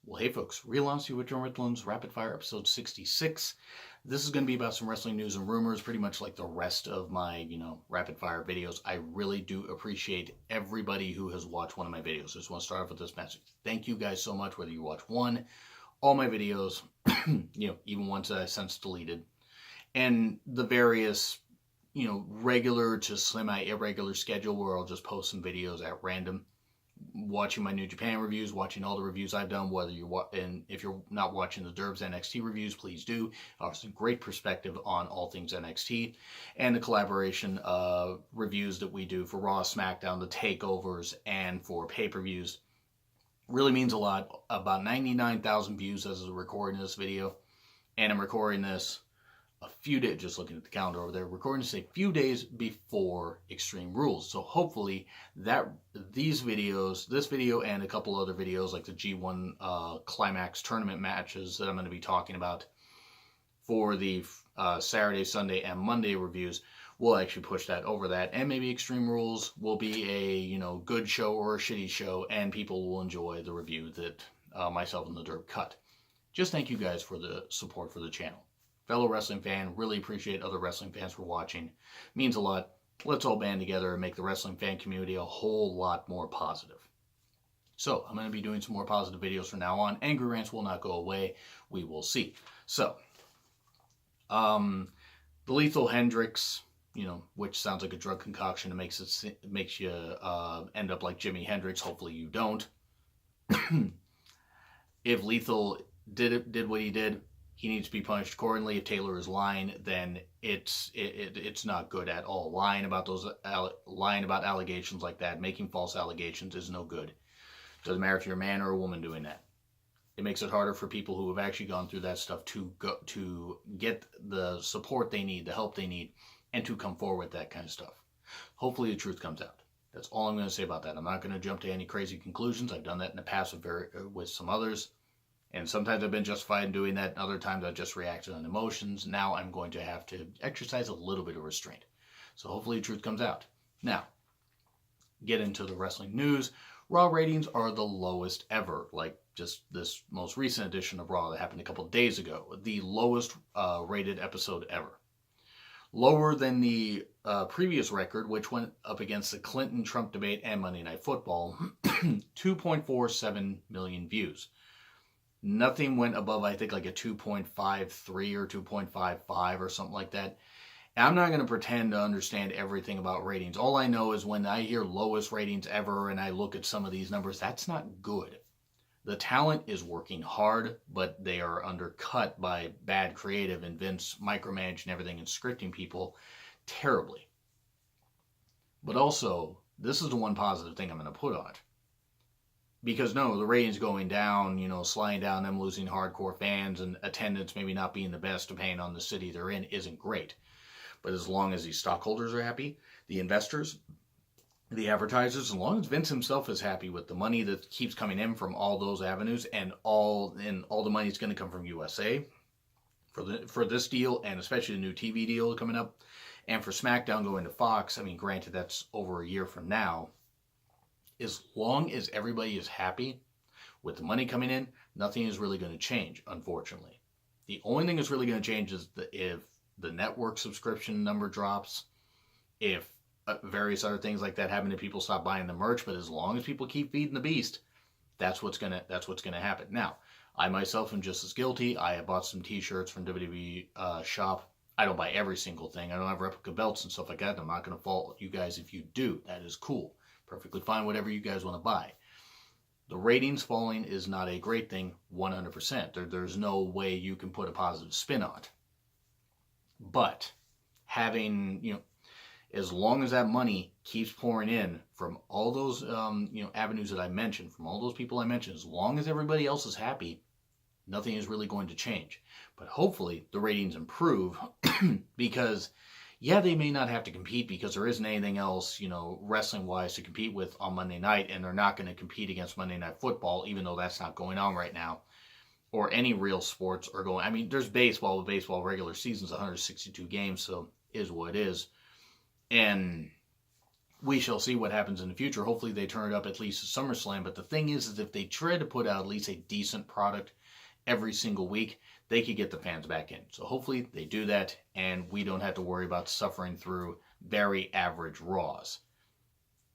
Well, hey folks, Real Honesty with John Ritland's Rapid Fire episode 66. This is going to be about some wrestling news and rumors, pretty much like the rest of my, rapid fire videos. I really do appreciate everybody who has watched one of my videos. I just want to start off with this message. Thank you guys so much, whether you watch one, all my videos, even ones that I since deleted, and the various, regular to semi-irregular schedule where I'll just post some videos at random. Watching my New Japan reviews, watching all the reviews I've done, whether and if you're not watching the Derb's NXT reviews, please do. Obviously, great perspective on all things NXT, and the collaboration reviews that we do for Raw, SmackDown, the takeovers, and for pay-per-views. Really means a lot. About 99,000 views as of recording this video, and I'm recording this a few days, just looking at the calendar over there, recording this a few days before Extreme Rules. So hopefully this video and a couple other videos like the G1 Climax tournament matches that I'm going to be talking about for the Saturday, Sunday, and Monday reviews, we'll actually push that over that. And maybe Extreme Rules will be a, good show or a shitty show, and people will enjoy the review that myself and the Derb cut. Just thank you guys for the support for the channel. Fellow wrestling fan, really appreciate other wrestling fans for watching. Means a lot. Let's all band together and make the wrestling fan community a whole lot more positive. So, I'm going to be doing some more positive videos from now on. Angry rants will not go away. We will see. So, the Lethal Hendrix, which sounds like a drug concoction. It makes you end up like Jimi Hendrix. Hopefully you don't. If Lethal did what he did, he needs to be punished accordingly. If Taylor is lying, then it's not good at all. Lying about allegations like that, making false allegations, is no good. Doesn't matter if you're a man or a woman doing that. It makes it harder for people who have actually gone through that stuff to get the support they need, the help they need, and to come forward with that kind of stuff. Hopefully the truth comes out. That's all I'm going to say about that. I'm not going to jump to any crazy conclusions. I've done that in the past with some others. And sometimes I've been justified in doing that, and other times I've just reacted on emotions. Now I'm going to have to exercise a little bit of restraint. So hopefully the truth comes out. Now, get into the wrestling news. Raw ratings are the lowest ever, like just this most recent edition of Raw that happened a couple days ago. The lowest rated episode ever. Lower than the previous record, which went up against the Clinton-Trump debate and Monday Night Football, 2.47 million views. Nothing went above, I think, like a 2.53 or 2.55 or something like that. And I'm not going to pretend to understand everything about ratings. All I know is when I hear lowest ratings ever and I look at some of these numbers, that's not good. The talent is working hard, but they are undercut by bad creative and Vince micromanaging everything and scripting people terribly. But also, this is the one positive thing I'm going to put on it. Because no, the ratings going down, sliding down, them losing hardcore fans and attendance maybe not being the best depending on the city they're in isn't great. But as long as these stockholders are happy, the investors, the advertisers, as long as Vince himself is happy with the money that keeps coming in from all those avenues and all the money is going to come from USA for this deal, and especially the new TV deal coming up, and for SmackDown going to Fox. I mean, granted, that's over a year from now. As long as everybody is happy with the money coming in, nothing is really going to change, unfortunately. The only thing that's really going to change is if the network subscription number drops, if various other things like that happen, if people stop buying the merch. But as long as people keep feeding the beast, that's what's gonna happen. Now, I myself am just as guilty. I have bought some T-shirts from WWE shop. I don't buy every single thing. I don't have replica belts and stuff like that. I'm not going to fault you guys if you do. That is cool. Perfectly fine, whatever you guys want to buy. The ratings falling is not a great thing, 100%. There's no way you can put a positive spin on it. But having, as long as that money keeps pouring in from all those, avenues that I mentioned, from all those people I mentioned, as long as everybody else is happy, nothing is really going to change. But hopefully the ratings improve because yeah, they may not have to compete because there isn't anything else, wrestling-wise to compete with on Monday night, and they're not going to compete against Monday Night Football, even though that's not going on right now, or any real sports are going. I mean, there's baseball. With baseball, regular season's 162 games, so is what it is. And we shall see what happens in the future. Hopefully they turn it up at least at SummerSlam. But the thing is if they try to put out at least a decent product every single week, they could get the fans back in. So hopefully they do that, and we don't have to worry about suffering through very average Raws.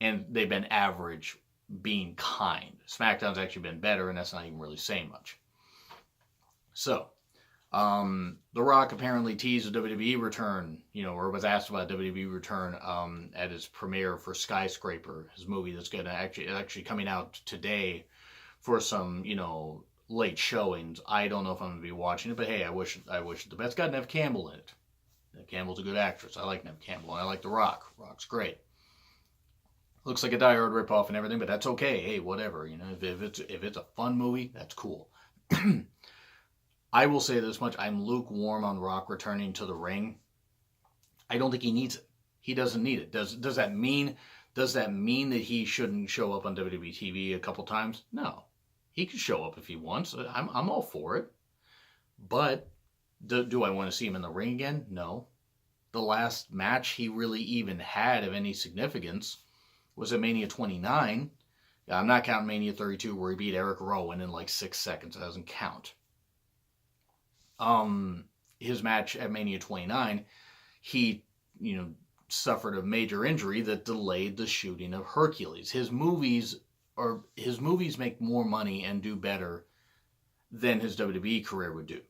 And they've been average being kind. SmackDown's actually been better, and that's not even really saying much. So, The Rock apparently teased a WWE return, or was asked about WWE return at his premiere for Skyscraper, his movie that's going to actually coming out today for some, late showings. I don't know if I'm going to be watching it, but hey, I wish it the best. It's got Neve Campbell in it. Neve Campbell's a good actress. I like Neve Campbell. I like The Rock. Rock's great. Looks like a Die Hard ripoff and everything, but that's okay. Hey, whatever. If it's a fun movie, that's cool. I will say this much: I'm lukewarm on Rock returning to the ring. I don't think he needs it. He doesn't need it. Does that mean that he shouldn't show up on WWE TV a couple times? No, he can show up if he wants. I'm all for it. But do I want to see him in the ring again? No. The last match he really even had of any significance was at Mania 29. I'm not counting Mania 32 where he beat Eric Rowan in like 6 seconds. That doesn't count. His match at Mania 29, he, suffered a major injury that delayed the shooting of Hercules. His movies make more money and do better than his WWE career would do.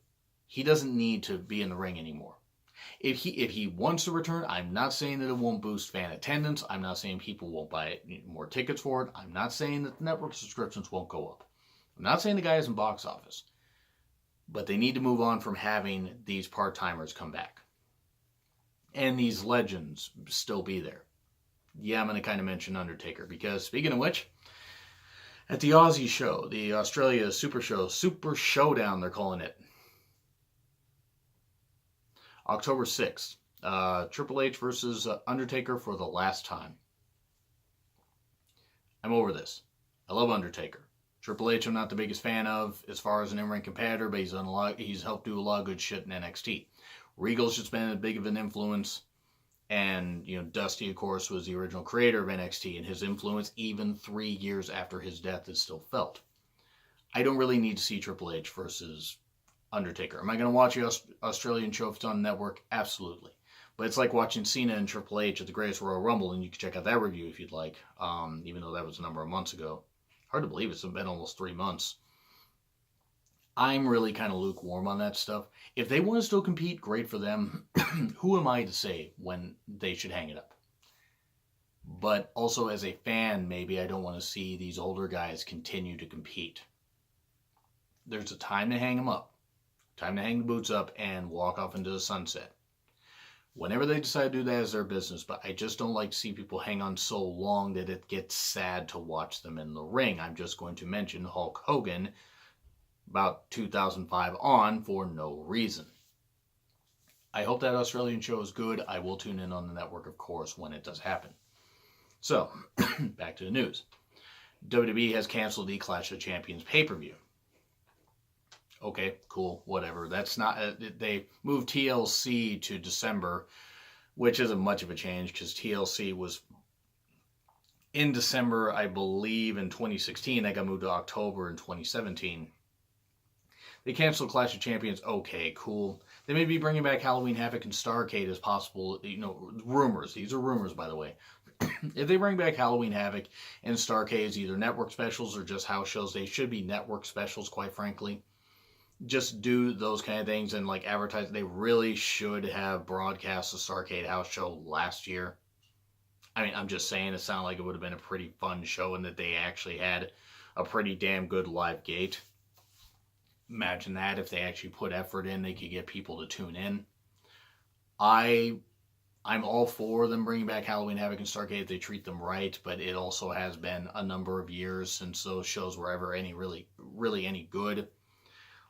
He doesn't need to be in the ring anymore. If he wants to return, I'm not saying that it won't boost fan attendance. I'm not saying people won't buy more tickets for it. I'm not saying that the network subscriptions won't go up. I'm not saying the guy isn't box office. But they need to move on from having these part-timers come back. And these legends still be there. Yeah, I'm going to kind of mention Undertaker, because speaking of which, at the Aussie show, the Australia Super Showdown, they're calling it, October 6th, Triple H versus Undertaker for the last time. I'm over this. I love Undertaker. Triple H I'm not the biggest fan of as far as an in-ring competitor, but he's helped do a lot of good shit in NXT. Regal's just been as big of an influence, and Dusty, of course, was the original creator of NXT, and his influence, even 3 years after his death, is still felt. I don't really need to see Triple H versus Undertaker. Am I going to watch the Australian show if it's on the network? Absolutely. But it's like watching Cena and Triple H at the Greatest Royal Rumble, and you can check out that review if you'd like, even though that was a number of months ago. Hard to believe it's been almost 3 months. I'm really kind of lukewarm on that stuff. If they want to still compete, great for them. Who am I to say when they should hang it up? But also as a fan, maybe I don't want to see these older guys continue to compete. There's a time to hang them up. Time to hang the boots up and walk off into the sunset. Whenever they decide to do that is their business, but I just don't like to see people hang on so long that it gets sad to watch them in the ring. I'm just going to mention Hulk Hogan about 2005 on for no reason. I hope that Australian show is good. I will tune in on the network, of course, when it does happen. So, back to the news. WWE has canceled the Clash of Champions pay-per-view. Okay, cool, whatever. That's not, they moved TLC to December, which isn't much of a change because TLC was in December, I believe, in 2016. That got moved to October in 2017. They canceled Clash of Champions. Okay, cool. They may be bringing back Halloween Havoc and Starrcade as possible, rumors. These are rumors, by the way. If they bring back Halloween Havoc and Starrcade as either network specials or just house shows, they should be network specials, quite frankly. Just do those kind of things and advertise. They really should have broadcast the Starrcade house show last year. I mean, I'm just saying, it sounded like it would have been a pretty fun show and that they actually had a pretty damn good live gate. Imagine that if they actually put effort in, they could get people to tune in. I'm all for them bringing back Halloween Havoc and Starrcade if they treat them right, but it also has been a number of years since those shows were ever really any good.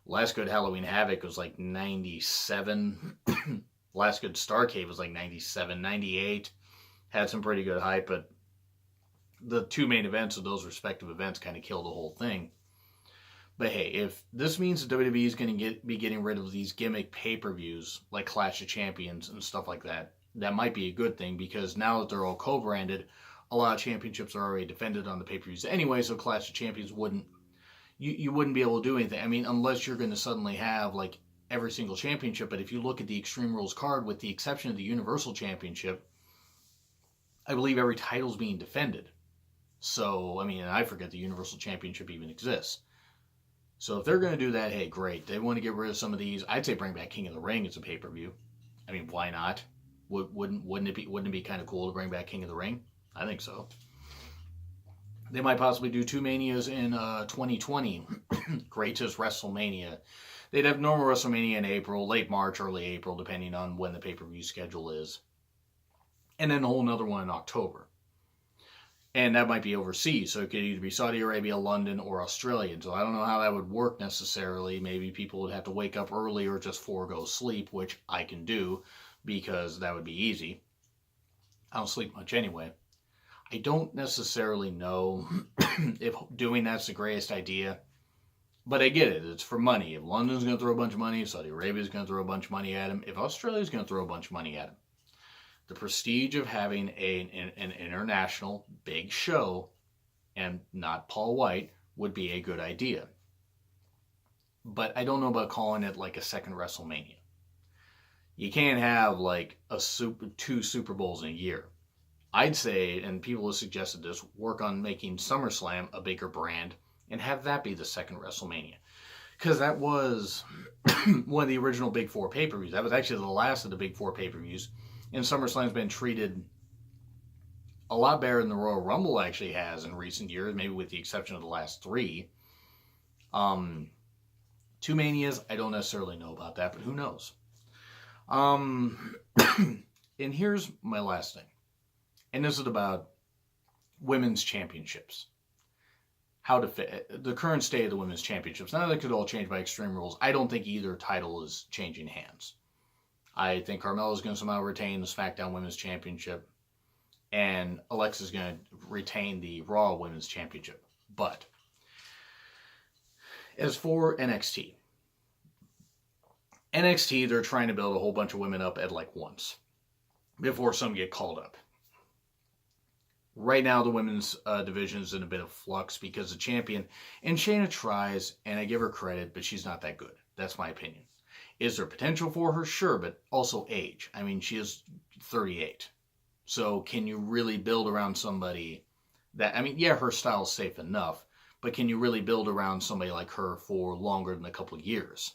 Last good Halloween Havoc was 97. Last good Starrcade was 97, 98. Had some pretty good hype, but the two main events of those respective events kind of killed the whole thing. But hey, if this means that WWE is going to be getting rid of these gimmick pay-per-views like Clash of Champions and stuff like that, that might be a good thing, because now that they're all co-branded, a lot of championships are already defended on the pay-per-views anyway, so Clash of Champions wouldn't, you wouldn't be able to do anything. I mean, unless you're going to suddenly have like every single championship. But if you look at the Extreme Rules card, with the exception of the Universal Championship, I believe every title's being defended. So, I mean, I forget the Universal Championship even exists. So if they're going to do that, hey, great. They want to get rid of some of these. I'd say bring back King of the Ring as a pay-per-view. I mean, why not? Wouldn't it be kind of cool to bring back King of the Ring? I think so. They might possibly do 2 Manias in 2020. Greatest WrestleMania. They'd have normal WrestleMania in April, late March, early April, depending on when the pay-per-view schedule is. And then a whole nother one in October. And that might be overseas, so it could either be Saudi Arabia, London, or Australia. So I don't know how that would work necessarily. Maybe people would have to wake up early or just forego sleep, which I can do, because that would be easy. I don't sleep much anyway. I don't necessarily know if doing that's the greatest idea, but I get it. It's for money. If London's going to throw a bunch of money, if Saudi Arabia's going to throw a bunch of money at him, if Australia's going to throw a bunch of money at him, the prestige of having an international big show and not Paul White would be a good idea. But I don't know about calling it like a second WrestleMania. You can't have like two Super Bowls in a year. I'd say, and people have suggested this, work on making SummerSlam a bigger brand and have that be the second WrestleMania. Because that was one of the original Big Four pay-per-views. That was actually the last of the Big Four pay-per-views. And SummerSlam's been treated a lot better than the Royal Rumble actually has in recent years, maybe with the exception of the last 3. 2 Manias, I don't necessarily know about that, but who knows? And here's my last thing. And this is about women's championships. How to fit the current state of the women's championships. Now that could all change by Extreme Rules. I don't think either title is changing hands. I think Carmella's going to somehow retain the SmackDown Women's Championship. And Alexa's going to retain the Raw Women's Championship. But as for NXT, they're trying to build a whole bunch of women up at like once before some get called up. Right now, the women's division is in a bit of flux because the champion, and Shayna tries, and I give her credit, but she's not that good. That's my opinion. Is there potential for her? Sure, but also age. I mean, she is 38. So can you really build around somebody that, I mean, yeah, her style's safe enough, but can you really build around somebody like her for longer than a couple of years?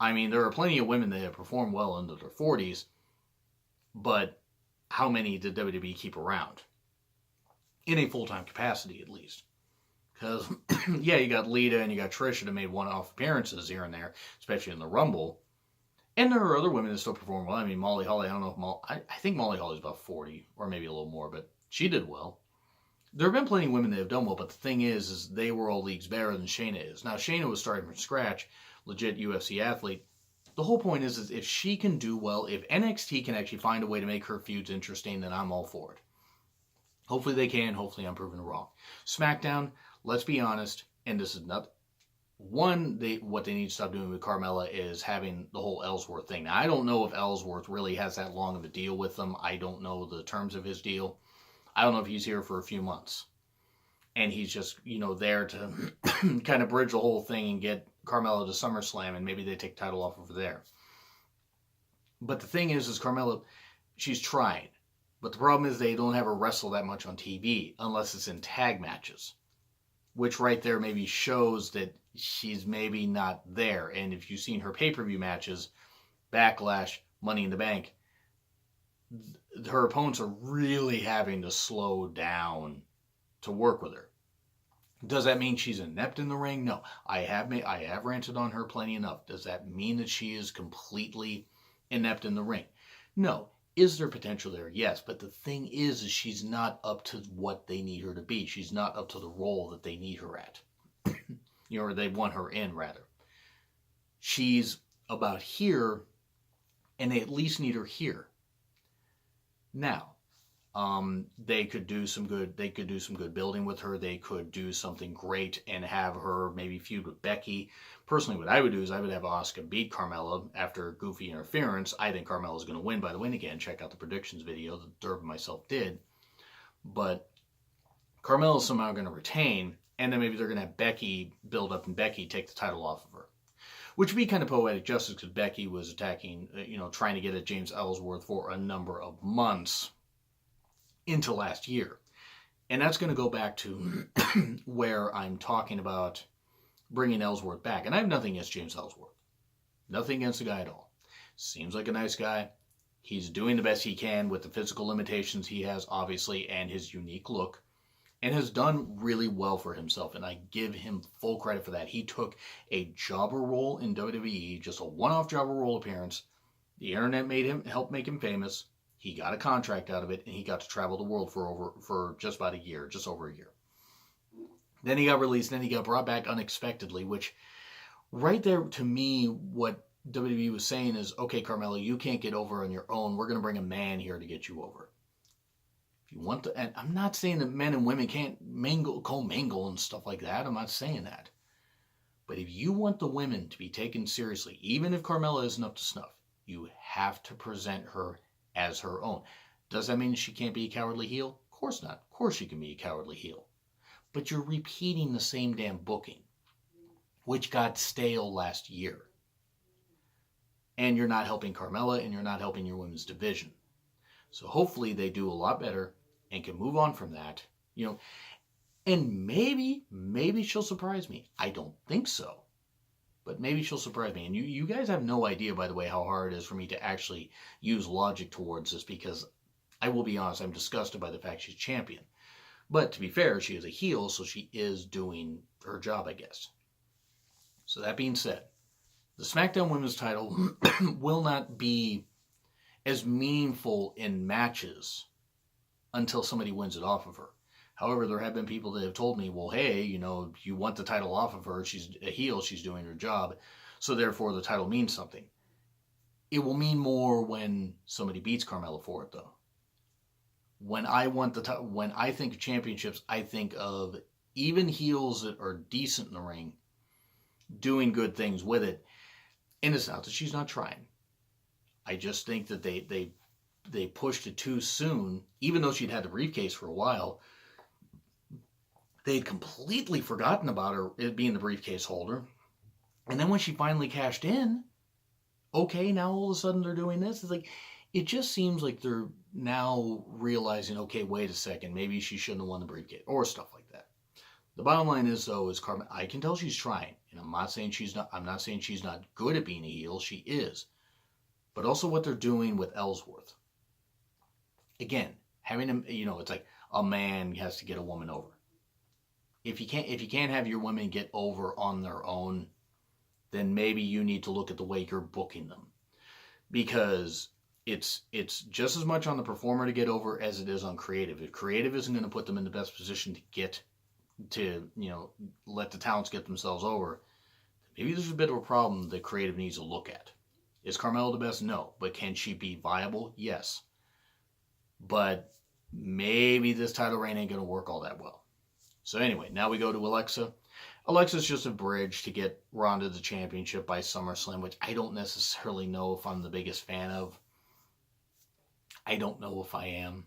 I mean, there are plenty of women that have performed well into their 40s, but how many did WWE keep around? In a full-time capacity, at least. Because, yeah, you got Lita and you got Trish that made one-off appearances here and there, especially in the Rumble. And there are other women that still perform well. I mean, Molly Holly, I don't know if I think Molly Holly's about 40, or maybe a little more, but she did well. There have been plenty of women that have done well, but the thing is they were all leagues better than Shayna is. Now, Shayna was starting from scratch, legit UFC athlete. The whole point is if she can do well, if NXT can actually find a way to make her feuds interesting, then I'm all for it. Hopefully they can. Hopefully I'm proven wrong. SmackDown, let's be honest, and this is not... One, what they need to stop doing with Carmella is having the whole Ellsworth thing. Now, I don't know if Ellsworth really has that long of a deal with them. I don't know the terms of his deal. I don't know if he's here for a few months. And he's just, there to kind of bridge the whole thing and get Carmella to SummerSlam, and maybe they take title off over there. But the thing is Carmella, she's trying. But the problem is they don't have her wrestle that much on TV, unless it's in tag matches. Which right there maybe shows that she's maybe not there. And if you've seen her pay-per-view matches, Backlash, Money in the Bank, her opponents are really having to slow down to work with her. Does that mean she's inept in the ring? No. I have ranted on her plenty enough. Does that mean that she is completely inept in the ring? No. Is there potential there? Yes. But the thing is she's not up to what they need her to be. She's not up to the role that they need her at. Or they want her in, rather. She's about here, and they at least need her here. Now, they could do some good building with her. They could do something great and have her maybe feud with Becky. Personally, what I would do is I would have Asuka beat Carmella after goofy interference. I think Carmella's going to win. By the way, again, check out the predictions video that Derb and myself did. but Carmella's somehow going to retain, and then maybe they're going to have Becky build up and Becky take the title off of her. Which would be kind of poetic justice because Becky was attacking, trying to get at James Ellsworth for a number of months into last year. And that's going to go back to where I'm talking about bringing Ellsworth back. And I have nothing against James Ellsworth. Nothing against the guy at all. Seems like a nice guy. He's doing the best he can with the physical limitations he has, obviously, and his unique look. And has done really well for himself, and I give him full credit for that. He took a jobber role in WWE, just a one-off jobber role appearance. The internet helped make him famous. He got a contract out of it, and he got to travel the world for just about a year, just over a year. Then he got released, then he got brought back unexpectedly, which right there, to me, what WWE was saying is, okay, Carmella, you can't get over on your own. We're going to bring a man here to get you over. You want to, and I'm not saying that men and women can't commingle and stuff like that. I'm not saying that. But if you want the women to be taken seriously, even if Carmella isn't up to snuff, you have to present her as her own. Does that mean she can't be a cowardly heel? Of course not. Of course she can be a cowardly heel. But you're repeating the same damn booking, which got stale last year. And you're not helping Carmella, and you're not helping your women's division. So hopefully they do a lot better and can move on from that, and maybe she'll surprise me. I don't think so, but maybe she'll surprise me. And you guys have no idea, by the way, how hard it is for me to actually use logic towards this, because I will be honest, I'm disgusted by the fact she's champion. But to be fair, she is a heel, so she is doing her job, I guess. So that being said, the SmackDown Women's title will not be as meaningful in matches until somebody wins it off of her. However, there have been people that have told me, well, hey, you want the title off of her. She's a heel. She's doing her job. So therefore, the title means something. It will mean more when somebody beats Carmella for it, though. When I think of championships, I think of even heels that are decent in the ring doing good things with it. And it's not that she's not trying. I just think that they pushed it too soon, even though she'd had the briefcase for a while. They'd completely forgotten about her being the briefcase holder. And then when she finally cashed in, okay, now all of a sudden they're doing this. It's like, it just seems like they're now realizing, okay, wait a second, maybe she shouldn't have won the briefcase, or stuff like that. The bottom line is, though, is Carmen, I can tell she's trying, and I'm not saying she's not good at being a heel. She is. But also what they're doing with Ellsworth. Again, having him, it's like a man has to get a woman over. If you can't have your women get over on their own, then maybe you need to look at the way you're booking them. Because it's just as much on the performer to get over as it is on creative. If creative isn't going to put them in the best position to let the talents get themselves over, maybe there's a bit of a problem that creative needs to look at. Is Carmella the best? No. But can she be viable? Yes. But maybe this title reign ain't going to work all that well. So anyway, now we go to Alexa. Alexa's just a bridge to get Ronda the championship by SummerSlam, which I don't necessarily know if I'm the biggest fan of. I don't know if I am.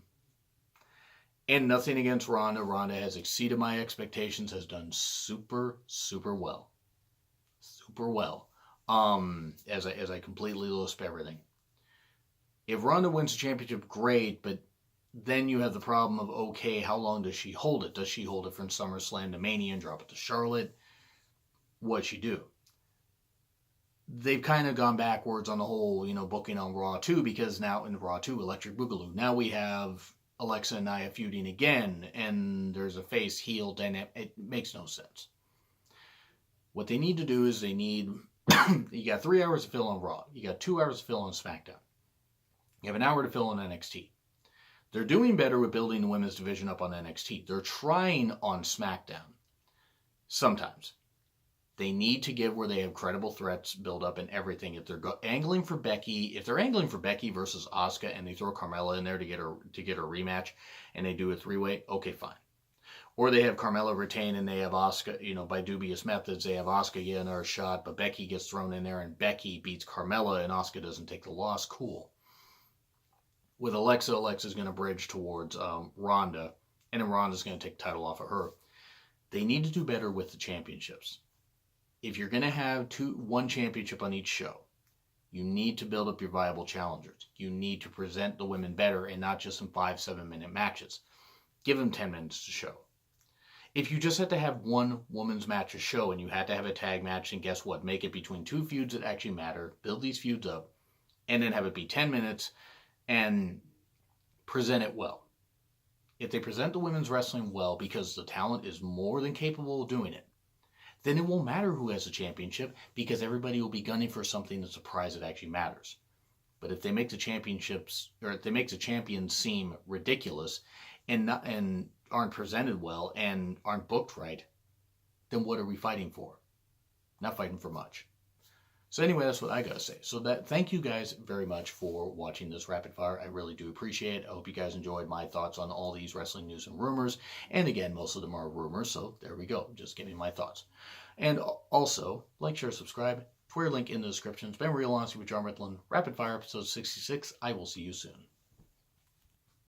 And nothing against Ronda. Ronda has exceeded my expectations, has done super, super well. Super well. As I completely lisp everything. If Ronda wins the championship, great, but then you have the problem of, okay, how long does she hold it? Does she hold it from SummerSlam to Mania and drop it to Charlotte? What's she do? They've kind of gone backwards on the whole, booking on Raw 2, because now in Raw 2, Electric Boogaloo, now we have Alexa and Nia feuding again, and there's a face-heel dynamic. It makes no sense. What they need to do is you got 3 hours to fill on Raw. You got 2 hours to fill on SmackDown. You have an hour to fill on NXT. They're doing better with building the women's division up on NXT. They're trying on SmackDown. Sometimes. They need to give where they have credible threats build up and everything. If they're angling for Becky versus Asuka, and they throw Carmella in there to get her rematch, and they do a 3-way, okay, fine. Or they have Carmella retain and they have Asuka, by dubious methods, they have Asuka get another shot, but Becky gets thrown in there and Becky beats Carmella and Asuka doesn't take the loss. Cool. With Alexa's going to bridge towards Ronda. and then Ronda's going to take the title off of her. They need to do better with the championships. If you're going to have one championship on each show, you need to build up your viable challengers. You need to present the women better and not just in 5-7 minute matches. Give them 10 minutes to show. If you just had to have one women's match a show and you had to have a tag match, and guess what? Make it between two feuds that actually matter, build these feuds up, and then have it be 10 minutes and present it well. If they present the women's wrestling well because the talent is more than capable of doing it, then it won't matter who has the championship because everybody will be gunning for something that's a prize that actually matters. But if they make the championships, or if they make the champions seem ridiculous and aren't presented well and aren't booked right, then what are we fighting for? Not fighting for much. So anyway, that's what I gotta say. So thank you guys very much for watching this rapid fire. I really do appreciate it. I hope you guys enjoyed my thoughts on all these wrestling news and rumors. And again, most of them are rumors, so there we go. Just giving my thoughts. And also, like, share, subscribe. Twitter link in the description. It's been Real Honesty with John Ritlin. Rapid fire episode 66. I will see you soon.